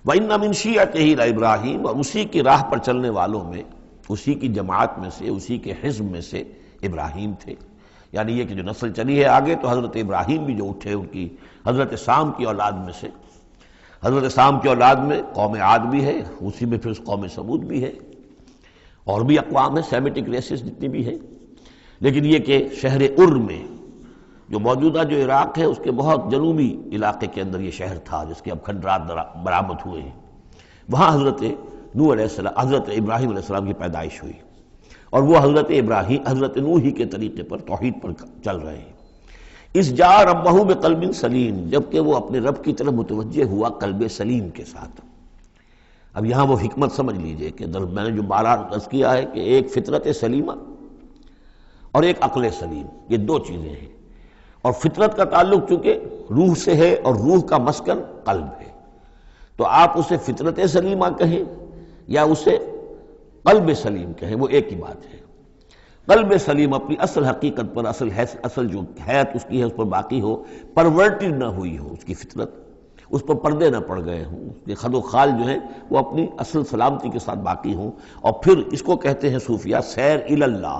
وَإِنَّ مِن شِيعَتِهِ لَإِبْرَاهِيمَ، اور اسی کی راہ پر چلنے والوں میں، اسی کی جماعت میں سے، اسی کے حزب میں سے ابراہیم تھے. یعنی یہ کہ جو نسل چلی ہے آگے تو حضرت ابراہیم بھی جو اٹھے ان کی حضرت سام کی اولاد میں سے. حضرت سام کی اولاد میں قوم عاد بھی ہے، اسی میں پھر قوم سمود بھی ہے، اور بھی اقوام ہیں سیمیٹک ریسز جتنی بھی ہیں. لیکن یہ کہ شہر ار میں جو موجودہ جو عراق ہے اس کے بہت جنوبی علاقے کے اندر یہ شہر تھا جس کے اب کھنڈرات برآمد ہوئے ہیں، وہاں حضرت نوح علیہ السلام، حضرت ابراہیم علیہ السلام کی پیدائش ہوئی، اور وہ حضرت ابراہیم حضرت نوح ہی کے طریقے پر توحید پر چل رہے ہیں. اس جا ربہ بقلب سلیم، جبکہ وہ اپنے رب کی طرف متوجہ ہوا قلب سلیم کے ساتھ. اب یہاں وہ حکمت سمجھ لیجئے کہ میں نے جو بارہ عرض کیا ہے کہ ایک فطرت سلیمہ اور ایک عقل سلیم، یہ دو چیزیں ہیں. اور فطرت کا تعلق چونکہ روح سے ہے اور روح کا مسکن قلب ہے، تو آپ اسے فطرت سلیمہ کہیں یا اسے قلب سلیم کہیں، وہ ایک ہی بات ہے. قلب سلیم اپنی اصل حقیقت پر، اصل جو حیات اس کی ہے اس پر باقی ہو، پرورٹڈ نہ ہوئی ہو اس کی فطرت، اس پر پردے نہ پڑ گئے ہوں، اس کے خد و خال جو ہیں وہ اپنی اصل سلامتی کے ساتھ باقی ہوں. اور پھر اس کو کہتے ہیں صوفیہ سیر الی اللہ،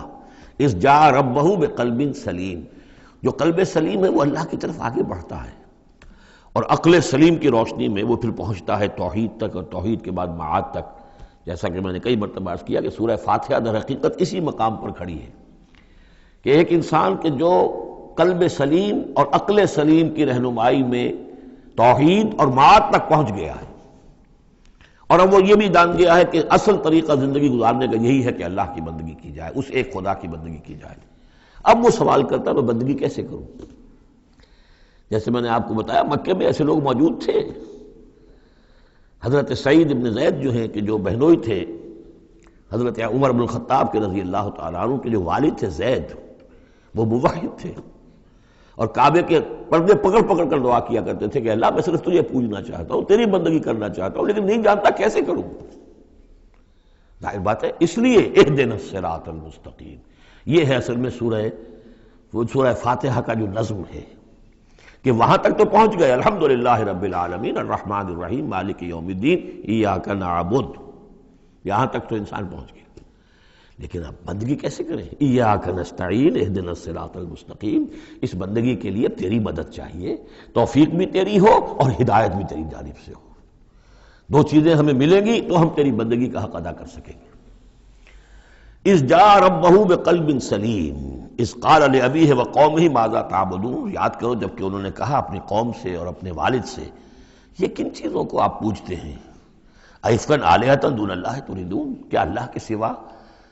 اس جا ربہ بقلب سلیم. جو قلب سلیم ہے وہ اللہ کی طرف آگے بڑھتا ہے، اور عقل سلیم کی روشنی میں وہ پھر پہنچتا ہے توحید تک، اور توحید کے بعد معاد تک. جیسا کہ میں نے کئی مرتبہ عرض کیا کہ سورہ فاتحہ در حقیقت اسی مقام پر کھڑی ہے کہ ایک انسان کے جو قلب سلیم اور عقل سلیم کی رہنمائی میں توحید اور معاد تک پہنچ گیا ہے، اور اب وہ یہ بھی جان گیا ہے کہ اصل طریقہ زندگی گزارنے کا یہی ہے کہ اللہ کی بندگی کی جائے، اس ایک خدا کی بندگی کی جائے. اب وہ سوال کرتا ہے میں بندگی کیسے کروں؟ جیسے میں نے آپ کو بتایا مکے میں ایسے لوگ موجود تھے. حضرت سعید ابن زید جو ہیں کہ جو بہنوئی تھے حضرت عمر بن الخطاب کے رضی اللہ تعالیٰ عنہ کے جو والد تھے زید، وہ موحد تھے، اور کعبے کے پردے پکڑ پکڑ کر دعا کیا کرتے تھے کہ اللہ میں صرف تجھے پوجنا چاہتا ہوں، تیری بندگی کرنا چاہتا ہوں، لیکن نہیں جانتا کیسے کروں. ظاہر بات ہے اس لیے اہدنا الصراط المستقیم، یہ ہے اصل میں سورہ فاتحہ کا جو نظم ہے کہ وہاں تک تو پہنچ گئے الحمدللہ رب العالمین الرحمن الرحیم مالک یوم الدین ایاک نعبد، یہاں تک تو انسان پہنچ گیا. لیکن اب بندگی کیسے کریں؟ ایاک نستعین اہدنا الصراط المستقیم، اس بندگی کے لیے تیری مدد چاہیے، توفیق بھی تیری ہو اور ہدایت بھی تیری جانب سے ہو. دو چیزیں ہمیں ملیں گی تو ہم تیری بندگی کا حق ادا کر سکیں گے. اذ جاء ربہ بقلب سلیم اذ قال لأبیہ وقومہ ماذا تعبدون، یاد کرو جب کہ انہوں نے کہا اپنی قوم سے اور اپنے والد سے یہ کن چیزوں کو آپ پوجتے ہیں؟ ائفکا آلہۃ دون اللہ تریدون، کیا اللہ کے سوا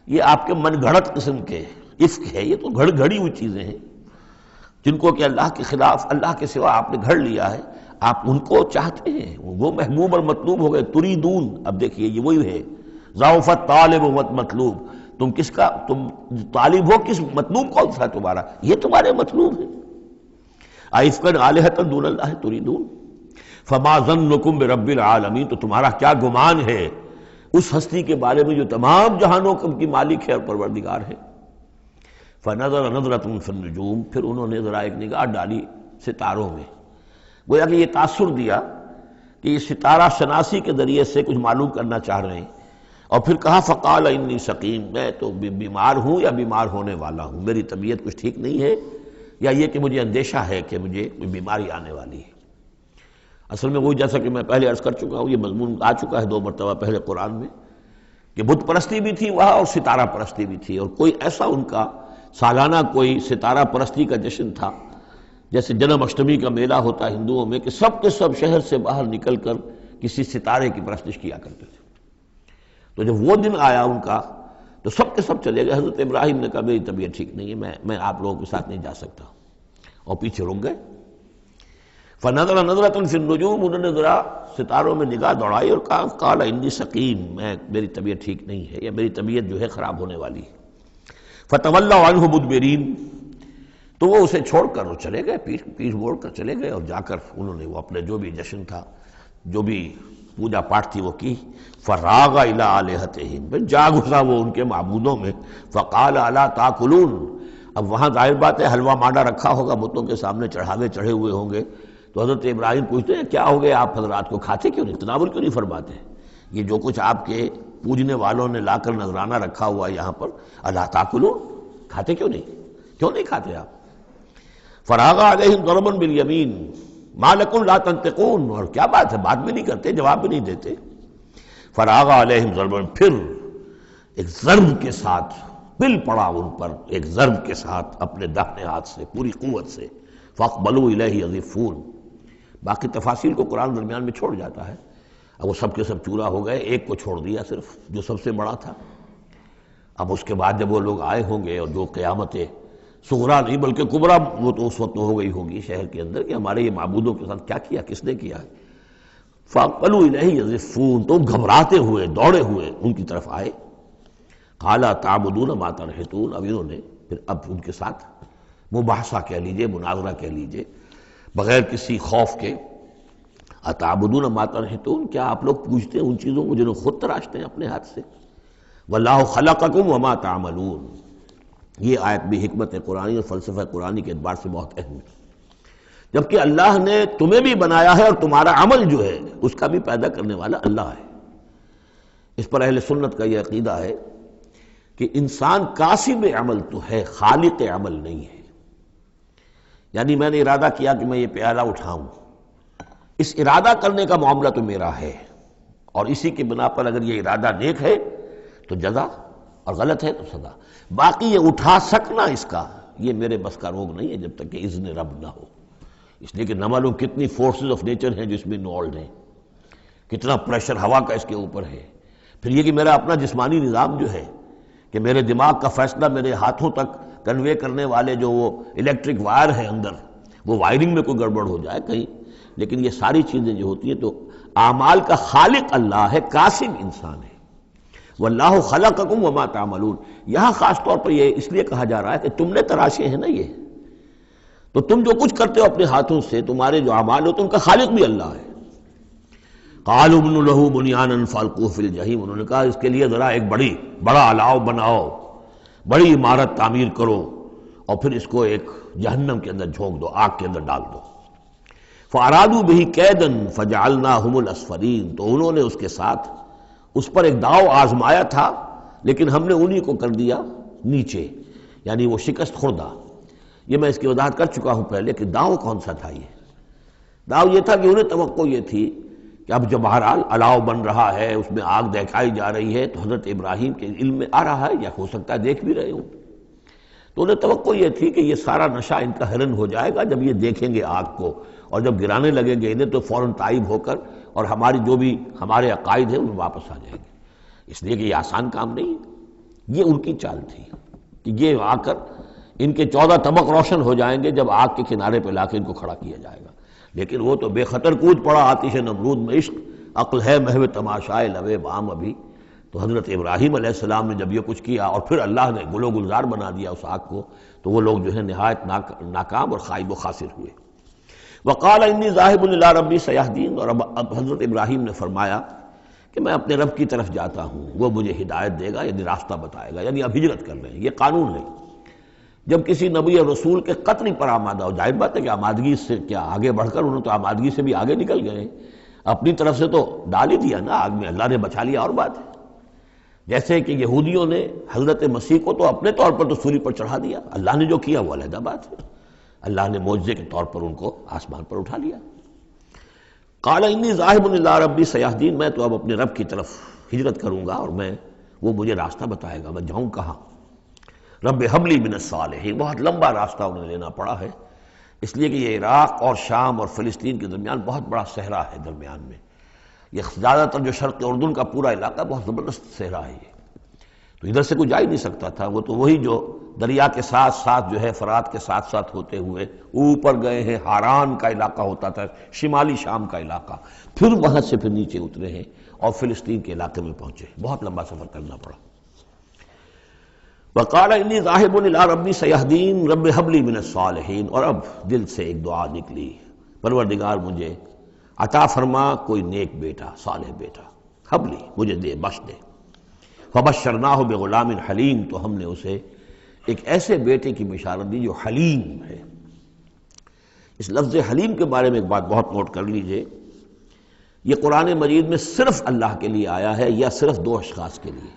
یہ آپ کے من گھڑت قسم کے افک ہے، یہ تو گھڑی ہوئی چیزیں ہیں جن کو کہ اللہ کے خلاف اللہ کے سوا آپ نے گھڑ لیا ہے، آپ ان کو چاہتے ہیں، وہ محبوب اور مطلوب ہو گئے. تریدون، اب دیکھیے یہ وہی ہے ضعف الطالب مطلوب، تم کس کا تم طالب ہو، کس مطلوب کون سا تمہارا، یہ تمہارے مطلوب ہے. ائفکا آلہۃ دون اللہ تریدون فما ظنکم برب العالمین، تو تمہارا کیا گمان ہے اس ہستی کے بارے میں جو تمام جہانوں کی مالک ہے اور پروردگار ہے. فنظر نظرۃ فی النجوم، پھر انہوں نے ذرا ایک نگاہ ڈالی ستاروں میں، گویا کہ یہ تاثر دیا کہ یہ ستارہ شناسی کے ذریعے سے کچھ معلوم کرنا چاہ رہے ہیں. اور پھر کہا فقال انی سقیم، میں تو بیمار ہوں یا بیمار ہونے والا ہوں، میری طبیعت کچھ ٹھیک نہیں ہے، یا یہ کہ مجھے اندیشہ ہے کہ مجھے کوئی بیماری آنے والی ہے. اصل میں وہی جیسا کہ میں پہلے عرض کر چکا ہوں، یہ مضمون آ چکا ہے 2 مرتبہ پہلے قرآن میں کہ بت پرستی بھی تھی وہاں اور ستارہ پرستی بھی تھی، اور کوئی ایسا ان کا سالانہ کوئی ستارہ پرستی کا جشن تھا جیسے جنم اشٹمی کا میلہ ہوتا ہے ہندوؤں میں، کہ سب کے سب شہر سے باہر نکل کر کسی ستارے کی پرستش کیا کرتے تھے. تو جب وہ دن آیا ان کا تو سب کے سب چلے گئے. حضرت ابراہیم نے کہا میری طبیعت ٹھیک نہیں ہے، میں آپ لوگوں کے ساتھ نہیں جا سکتا، اور پیچھے رک گئے. فنظر نظرۃ فی النجوم، انہوں نے ذرا ستاروں میں نگاہ دوڑائی اور کہا قال انی سقیم، میری طبیعت ٹھیک نہیں ہے، یا میری طبیعت جو ہے خراب ہونے والی ہے. فتولوا عنہ مدبرین، تو وہ اسے چھوڑ کر وہ چلے گئے، پیٹھ موڑ کر چلے گئے، اور جا کر انہوں نے وہ اپنے جو بھی جشن تھا، جو بھی پوجا پاٹ تھی وہ کی. فراغ الی آلہتہم، پھر جا گھسا وہ ان کے معبودوں میں. فقال الا تاکلون، اب وہاں ظاہر بات ہے حلوہ مانڈا رکھا ہوگا بتوں کے سامنے، چڑھاوے چڑھے ہوئے ہوں گے، تو حضرت ابراہیم پوچھتے ہیں کیا ہو گیا آپ حضرات کو کھاتے کیوں نہیں، تناول کیوں نہیں فرماتے؟ یہ جو کچھ آپ کے پوجنے والوں نے لا کر نذرانہ رکھا ہوا ہے یہاں پر، الا تاکلون، کھاتے کیوں نہیں کھاتے آپ؟ فراغ علیہم ضربا بالیمین ما لکم لا تنطقون، اور کیا بات ہے، بات بھی نہیں کرتے، جواب بھی نہیں دیتے۔ فراغ علیہم ضربا، پھر ایک ضرب کے ساتھ پل پڑا ان پر، ایک ضرب کے ساتھ اپنے داہنے ہاتھ سے پوری قوت سے، فاقبلوا الیہ یزفون۔ باقی تفاصیل کو قرآن درمیان میں چھوڑ جاتا ہے، اب وہ سب کے سب چورا ہو گئے، ایک کو چھوڑ دیا صرف جو سب سے بڑا تھا۔ اب اس کے بعد جب وہ لوگ آئے ہوں گے اور جو قیامت صغریٰ نہیں بلکہ کبریٰ وہ تو اس وقت ہو گئی ہوگی شہر کے اندر کہ ہمارے یہ معبودوں کے ساتھ کیا کیا، کس نے کیا ہے، فاقبلوا الیہ یزفون، تو گھبراتے ہوئے دوڑے ہوئے ان کی طرف آئے۔ قال تعبدون ما تنحتون، اب انہوں نے پھر اب ان کے ساتھ مباحثہ کہہ لیجئے، مناظرہ کہہ لیجئے، بغیر کسی خوف کے، اتعبدون ما تنحتون، کیا آپ لوگ پوجتے ہیں ان چیزوں کو جنہیں خود تراشتے ہیں اپنے ہاتھ سے؟ واللہ خلقکم وما تعملون، یہ آیت بھی حکمت قرآنی اور فلسفہ قرآنی کے اعتبار سے بہت اہم ہے، جبکہ اللہ نے تمہیں بھی بنایا ہے اور تمہارا عمل جو ہے اس کا بھی پیدا کرنے والا اللہ ہے۔ اس پر اہل سنت کا یہ عقیدہ ہے کہ انسان کاسب عمل تو ہے، خالق عمل نہیں ہے۔ یعنی میں نے ارادہ کیا کہ میں یہ پیالہ اٹھاؤں، اس ارادہ کرنے کا معاملہ تو میرا ہے، اور اسی کی بنا پر اگر یہ ارادہ نیک ہے تو جزا اور غلط ہے تو سزا، باقی یہ اٹھا سکنا اس کا یہ میرے بس کا روگ نہیں ہے جب تک کہ اذن رب نہ ہو۔ اس لیے کہ نہ معلوم کتنی فورسز آف نیچر ہیں جو اس میں انوالوڈ ہیں، کتنا پریشر ہوا کا اس کے اوپر ہے، پھر یہ کہ میرا اپنا جسمانی نظام جو ہے کہ میرے دماغ کا فیصلہ میرے ہاتھوں تک کنوے کرنے والے جو وہ الیکٹرک وائر ہیں اندر، وہ وائرنگ میں کوئی گڑبڑ ہو جائے کہیں، لیکن یہ ساری چیزیں جو ہوتی ہیں تو اعمال کا خالق اللہ ہے، کاسب انسان ہے۔ واللہ خلقکم وما تعملون، یہاں خاص طور پر یہ اس لیے کہا جا رہا ہے کہ تم نے تراشے ہیں نا یہ، تو تم جو کچھ کرتے ہو اپنے ہاتھوں سے، تمہارے جو اعمال ہوتے ہیں ان کا خالق بھی اللہ ہے۔ قالوا ابنوا له بنيانا فالقوه في الجحيم، انہوں نے کہا اس کے لیے ذرا ایک بڑا الاؤ بناؤ، بڑی عمارت تعمیر کرو اور پھر اس کو ایک جہنم کے اندر جھونک دو، آگ کے اندر ڈال دو۔ فارادوا به كيدا فجعلناهم الاسفلين، تو انہوں نے اس کے ساتھ اس پر ایک داؤ آزمایا تھا لیکن ہم نے انہی کو کر دیا نیچے، یعنی وہ شکست خوردہ۔ یہ میں اس کی وضاحت کر چکا ہوں پہلے کہ داؤ کون سا تھا۔ یہ داؤ یہ تھا کہ انہیں توقع یہ تھی کہ اب جب بہرحال الاؤ بن رہا ہے، اس میں آگ دکھائی جا رہی ہے، تو حضرت ابراہیم کے علم میں آ رہا ہے یا ہو سکتا ہے دیکھ بھی رہے ہوں، تو انہیں توقع یہ تھی کہ یہ سارا نشہ ان کا ہرن ہو جائے گا جب یہ دیکھیں گے آگ کو، اور جب گرانے لگیں گے انہیں تو فوراً تائب ہو کر اور ہماری جو بھی ہمارے عقائد ہیں ان میں واپس آ جائیں گے۔ اس لیے کہ یہ آسان کام نہیں ہے، یہ ان کی چال تھی کہ یہ آ کر ان کے 14 طبق روشن ہو جائیں گے جب آگ کے کنارے پہ لا کے ان کو کھڑا کیا جائے گا، لیکن وہ تو بے خطر کود پڑا آتش نمرود میں، عشق عقل ہے محو تماشائے لوے بام ابھی۔ تو حضرت ابراہیم علیہ السلام نے جب یہ کچھ کیا اور پھر اللہ نے گل و گلزار بنا دیا اس آگ کو، تو وہ لوگ جو ہے نہایت ناکام اور خائب و خاسر ہوئے۔ وقال انی ذاہب الی ربی سیہدین، اور اب حضرت ابراہیم نے فرمایا کہ میں اپنے رب کی طرف جاتا ہوں، وہ مجھے ہدایت دے گا، یعنی راستہ بتائے گا، یعنی اب ہجرت کر رہے ہیں، یہ قانون ہے۔ جب کسی نبی اور رسول کے قتل پر آمادہ ہو، ظاہر بات ہے کہ آمادگی سے کیا آگے بڑھ کر انہوں تو آمادگی سے بھی آگے نکل گئے، اپنی طرف سے تو ڈال ہی دیا نا آگ میں، اللہ نے بچا لیا اور بات ہے۔ جیسے کہ یہودیوں نے حضرت مسیح کو تو اپنے طور پر تو سولی پر چڑھا دیا، اللہ نے جو کیا وہ علیحدہ بات ہے، اللہ نے معجزے کے طور پر ان کو آسمان پر اٹھا لیا۔ قال انی ذاہب الی ربی سیہدین، میں تو اب اپنے رب کی طرف ہجرت کروں گا اور وہ مجھے راستہ بتائے گا، میں جاؤں کہاں۔ رب حب لی من الصالحین، بہت لمبا راستہ انہیں لینا پڑا ہے، اس لیے کہ یہ عراق اور شام اور فلسطین کے درمیان بہت بڑا صحرا ہے درمیان میں، یہ زیادہ تر جو شرق اردن کا پورا علاقہ بہت زبردست صحرا ہے، یہ تو ادھر سے کوئی جا ہی نہیں سکتا تھا، وہ تو وہی جو دریا کے ساتھ ساتھ جو ہے فرات کے ساتھ ساتھ ہوتے ہوئے اوپر گئے ہیں، ہاران کا علاقہ ہوتا تھا، شمالی شام کا علاقہ، پھر وہاں سے پھر نیچے اترے ہیں اور فلسطین کے علاقے میں پہنچے، بہت لمبا سفر کرنا پڑا۔ وقال انی ذاہب الی ربی سیہدین رب حب لی من الصالحین، اور اب دل سے ایک دعا نکلی، پروردگار مجھے عطا فرما کوئی نیک بیٹا، صالح بیٹا، حب لی مجھے دے، بخش دے۔ فبشرناہ بغلام حلیم، تو ہم نے اسے ایک ایسے بیٹے کی بشارت دی جو حلیم ہے، اس لفظ حلیم کے بارے میں ایک بات بہت نوٹ کر لیجئے، یہ قرآن مجید میں صرف اللہ کے لیے آیا ہے یا صرف دو اشخاص کے لیے،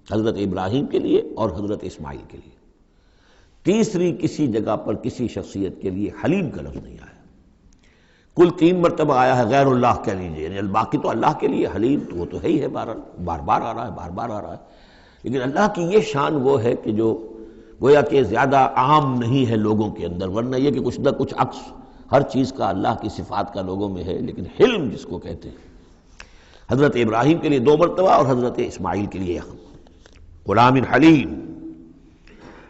حضرت ابراہیم کے لیے اور حضرت اسماعیل کے لیے؟ تیسری کسی جگہ پر کسی شخصیت کے لیے حلیم کا لفظ نہیں آیا۔ کل 3 مرتبہ آیا ہے غیر اللہ کہہ لیجیے، یعنی باقی تو اللہ کے لیے حلیم تو وہ تو ہے ہی ہے، بار بار آ رہا ہے، بار بار آ رہا ہے، لیکن اللہ کی یہ شان وہ ہے کہ جو گویا کہ زیادہ عام نہیں ہے لوگوں کے اندر، ورنہ یہ کہ کچھ نہ کچھ عکس ہر چیز کا اللہ کی صفات کا لوگوں میں ہے، لیکن حلم جس کو کہتے ہیں، حضرت ابراہیم کے لیے 2 مرتبہ اور حضرت اسماعیل کے لیے غلام حلیم۔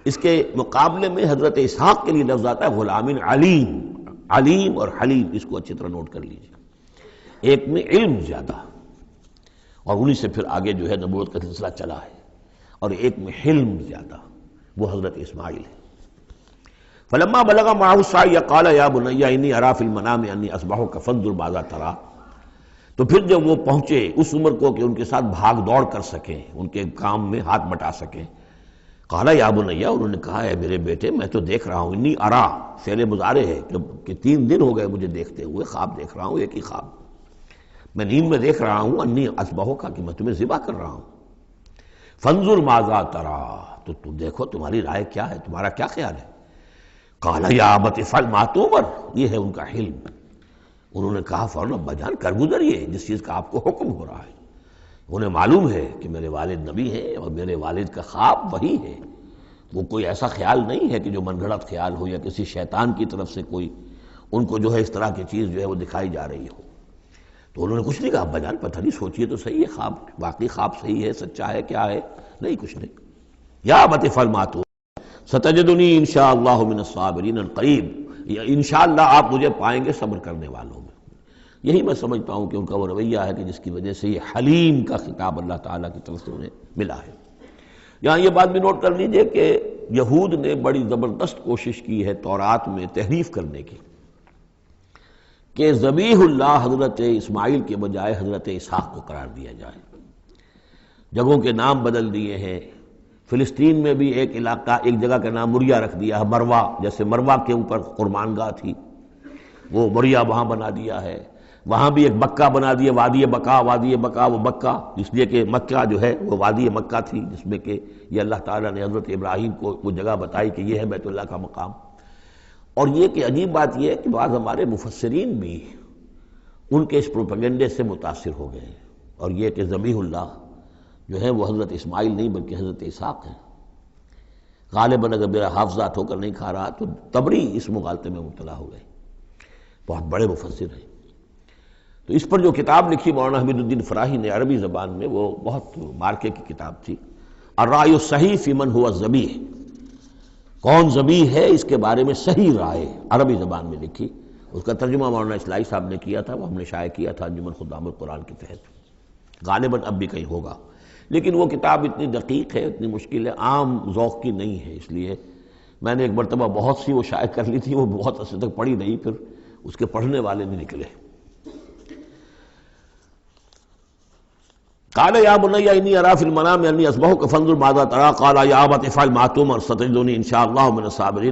اس کے مقابلے میں حضرت اسحاق کے لیے لفظ آتا ہے غلام علیم۔ علیم اور حلیم اس کو اچھی طرح نوٹ کر لیجیے، ایک میں علم زیادہ اور انہی سے پھر آگے جو ہے نبوت کا سلسلہ چلا ہے، اور ایک میں حلم زیادہ، وہ حضرت اسماعیل ہے۔ فلما بلغ معه السعي قال يا بني اني ارى في المنام اني اصبحك فانظر ماذا ترى۔ تو پھر جب وہ پہنچے اس عمر کو کہ ان کے ساتھ بھاگ دوڑ کر سکیں، ان کے کام میں ہاتھ بٹا سکیں، قال یا بنیا، انہوں نے کہا ہے میرے بیٹے میں تو دیکھ رہا ہوں، انی ارا فعل مضارع ہے کہ 3 دن ہو گئے مجھے دیکھتے ہوئے، خواب دیکھ رہا ہوں، ایک ہی خواب میں نیند میں دیکھ رہا ہوں، انی اصبحک کہ میں تمہیں ذبح کر رہا ہوں، فانظر ماذا تری، تو تم دیکھو تمہاری رائے کیا ہے، تمہارا کیا خیال ہے؟ قال یا ابت افعل ما تؤمر، یہ ہے ان کا حلم۔ انہوں نے کہا فوراً ابا جان کر گزریے جس چیز کا آپ کو حکم ہو رہا ہے۔ انہیں معلوم ہے کہ میرے والد نبی ہیں اور میرے والد کا خواب وہی ہے، وہ کوئی ایسا خیال نہیں ہے کہ جو من گھڑت خیال ہو یا کسی شیطان کی طرف سے کوئی ان کو جو ہے اس طرح کی چیز جو ہے وہ دکھائی جا رہی ہو۔ تو انہوں نے کچھ نہیں کہا، ابا جان پتہ نہیں سوچئے تو صحیح ہے، خواب واقعی خواب صحیح ہے، سچا ہے، کیا ہے؟ نہیں کچھ نہیں۔ یا ابت افعل ما تؤمر ستجدنی انشاءاللہ من الصابرین قریب، انشاءاللہ آپ مجھے پائیں گے صبر کرنے والوں میں۔ یہی میں سمجھتا ہوں کہ ان کا وہ رویہ ہے کہ جس کی وجہ سے یہ حلیم کا خطاب اللہ تعالیٰ کی طرف سے انہیں ملا ہے۔ یہاں یہ بات بھی نوٹ کر لیجئے کہ یہود نے بڑی زبردست کوشش کی ہے تورات میں تحریف کرنے کی، کہ ذبیح اللہ حضرت اسماعیل کے بجائے حضرت اسحاق کو قرار دیا جائے۔ جگہوں کے نام بدل دیے ہیں، فلسطین میں بھی ایک علاقہ، ایک جگہ کا نام مریا رکھ دیا ہے، مروا، جیسے مروا کے اوپر قربان گاہ تھی وہ مریا وہاں بنا دیا ہے، وہاں بھی ایک بکہ بنا دیا، وادی بکا، وادی بکا وہ بکہ اس لیے کہ مکہ جو ہے وہ وادی مکہ تھی، جس میں کہ یہ اللہ تعالیٰ نے حضرت ابراہیم کو وہ جگہ بتائی کہ یہ ہے بیت اللہ کا مقام۔ اور یہ کہ عجیب بات یہ ہے کہ بعض ہمارے مفسرین بھی ان کے اس پروپیگنڈے سے متاثر ہو گئے ہیں، اور یہ کہ ذبیح اللہ جو ہے وہ حضرت اسماعیل نہیں بلکہ حضرت اسحاق ہیں۔ غالباً اگر میرا حافظہ ٹھوکر نہیں کھا رہا تو تبری اس مغالطے میں مبتلا ہو گئے، بہت بڑے مفسر ہیں۔ تو اس پر جو کتاب لکھی مولانا حمید الدین فراہی نے عربی زبان میں، وہ بہت مارکے کی کتاب تھی، الرائے الصحیح فی من ہوا ذبیح، کون ذبیح ہے اس کے بارے میں صحیح رائے، عربی زبان میں لکھی۔ اس کا ترجمہ مولانا اصلاحی صاحب نے کیا تھا، وہ ہم نے شائع کیا تھا انجمن خدام القرآن کے تحت، غالباً اب بھی کہیں ہوگا، لیکن وہ کتاب اتنی دقیق ہے، اتنی مشکل ہے، عام ذوق کی نہیں ہے، اس لیے میں نے ایک مرتبہ بہت سی وہ شائع کر لی تھی، وہ بہت عرصے تک پڑھی نہیں، پھر اس کے پڑھنے والے نہیں نکلے۔ قال یا بنی انی اری فی المنام انی اصبحک فانظر ماذا تری، قال یا ابت افعل ما تؤمر ستجدنی ان شاء اللہ من الصابرین۔